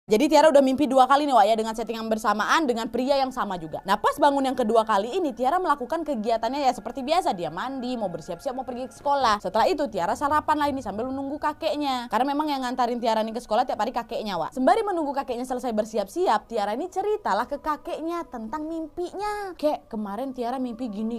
Jadi Tiara udah mimpi 2 kali nih Wak ya, dengan settingan bersamaan dengan pria yang sama juga. Nah pas bangun yang kedua kali ini Tiara melakukan kegiatannya ya seperti biasa. Dia mandi, mau bersiap-siap mau pergi ke sekolah. Setelah itu Tiara sarapan lah ini sambil menunggu kakeknya. Karena memang yang ngantarin Tiara nih ke sekolah tiap hari kakeknya Wak. Sembari menunggu kakeknya selesai bersiap-siap, Tiara ini ceritalah ke kakeknya tentang mimpinya. Kek, kemarin Tiara mimpi gini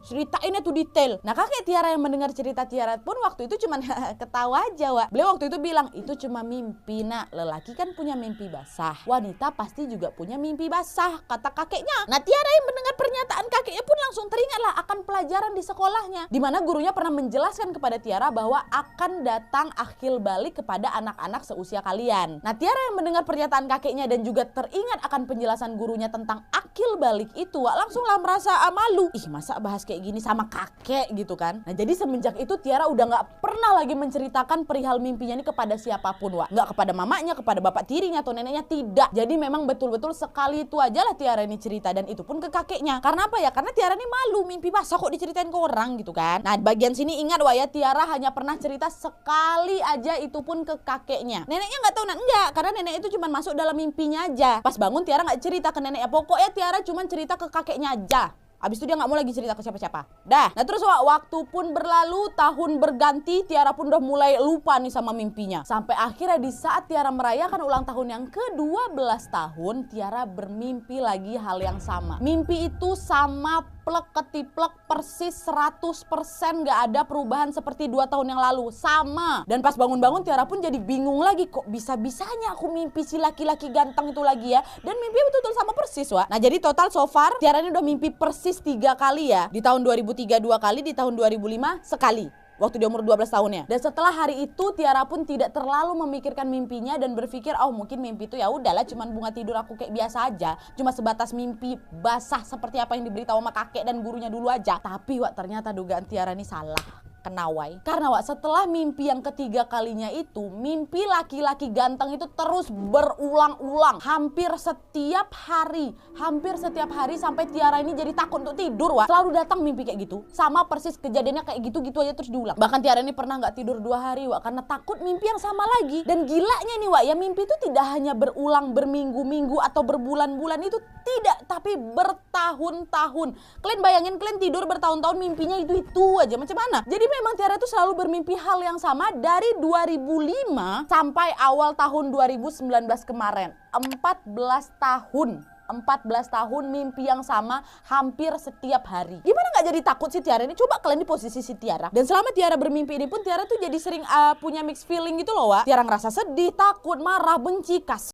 diceritainnya tuh detail. Nah kakek Tiara yang mendengar cerita Tiara pun waktu itu cuman ketawa aja Wak. Beliau waktu itu bilang, itu cuma mimpi nak, lelaki kan punya mimpi basah, wanita pasti juga punya mimpi basah, kata kakeknya. Nah Tiara yang mendengar pernyataan kakeknya pun langsung teringatlah akan pelajaran di sekolahnya, di mana gurunya pernah menjelaskan kepada Tiara bahwa akan datang akil balik kepada anak-anak seusia kalian. Nah Tiara yang mendengar pernyataan kakeknya dan juga teringat akan penjelasan gurunya tentang akil balik itu, langsunglah merasa malu. Ih masa bahas kayak gini sama kakek gitu kan. Nah jadi semenjak itu Tiara udah gak pernah lagi menceritakan perihal mimpinya ini kepada siapapun Wak. Gak kepada mamanya, kepada bapak tirinya atau neneknya, tidak. Jadi memang betul-betul sekali itu aja lah Tiara ini cerita, dan itu pun ke kakeknya. Karena apa ya? Karena Tiara ini malu, mimpi basah kok diceritain ke orang gitu kan. Nah bagian sini ingat Wak ya, Tiara hanya pernah cerita sekali aja, itu pun ke kakeknya. Neneknya gak tahu, enggak, karena nenek itu cuma masuk dalam mimpinya aja. Pas bangun Tiara gak cerita ke neneknya, pokoknya Tiara cuma cerita ke kakeknya aja. Abis itu dia gak mau lagi cerita ke siapa-siapa. Dah. Nah terus waktu pun berlalu, tahun berganti, Tiara pun udah mulai lupa nih sama mimpinya. Sampai akhirnya di saat Tiara merayakan ulang tahun yang ke-12 tahun, Tiara bermimpi lagi hal yang sama. Mimpi itu sama plek ketiplek persis 100%, gak ada perubahan seperti 2 tahun yang lalu. Sama. Dan pas bangun-bangun Tiara pun jadi bingung lagi, kok bisa-bisanya aku mimpi si laki-laki ganteng itu lagi ya. Dan mimpi betul-betul sama persis Wak. Nah jadi total so far Tiara ini udah mimpi persis 3 kali ya. Di tahun 2003 2 kali, di tahun 2005 sekali. Waktu dia umur 12 tahunnya. Dan setelah hari itu Tiara pun tidak terlalu memikirkan mimpinya dan berpikir, oh mungkin mimpi itu ya udahlah cuman bunga tidur aku kayak biasa aja, cuma sebatas mimpi basah seperti apa yang diberitahu sama kakek dan gurunya dulu aja. Tapi Wak ternyata dugaan Tiara ini salah. Kenawai. Karena Wak setelah mimpi yang ketiga kalinya itu, mimpi laki-laki ganteng itu terus berulang-ulang. Hampir setiap hari sampai Tiara ini jadi takut untuk tidur Wak. Selalu datang mimpi kayak gitu. Sama persis kejadiannya kayak gitu-gitu aja terus diulang. Bahkan Tiara ini pernah gak tidur 2 hari Wak, karena takut mimpi yang sama lagi. Dan gilanya nih Wak ya, mimpi itu tidak hanya berulang berminggu-minggu atau berbulan-bulan, itu tidak, tapi bertahun-tahun. Kalian bayangin, kalian tidur bertahun-tahun mimpinya itu aja, macam mana? Jadi memang Tiara itu selalu bermimpi hal yang sama dari 2005 sampai awal tahun 2019 kemarin. 14 tahun mimpi yang sama hampir setiap hari. Gimana gak jadi takut sih Tiara ini? Coba kalian di posisi si Tiara. Dan selama Tiara bermimpi ini pun Tiara tuh jadi sering punya mixed feeling gitu loh Wak. Tiara ngerasa sedih, takut, marah, benci, kasih.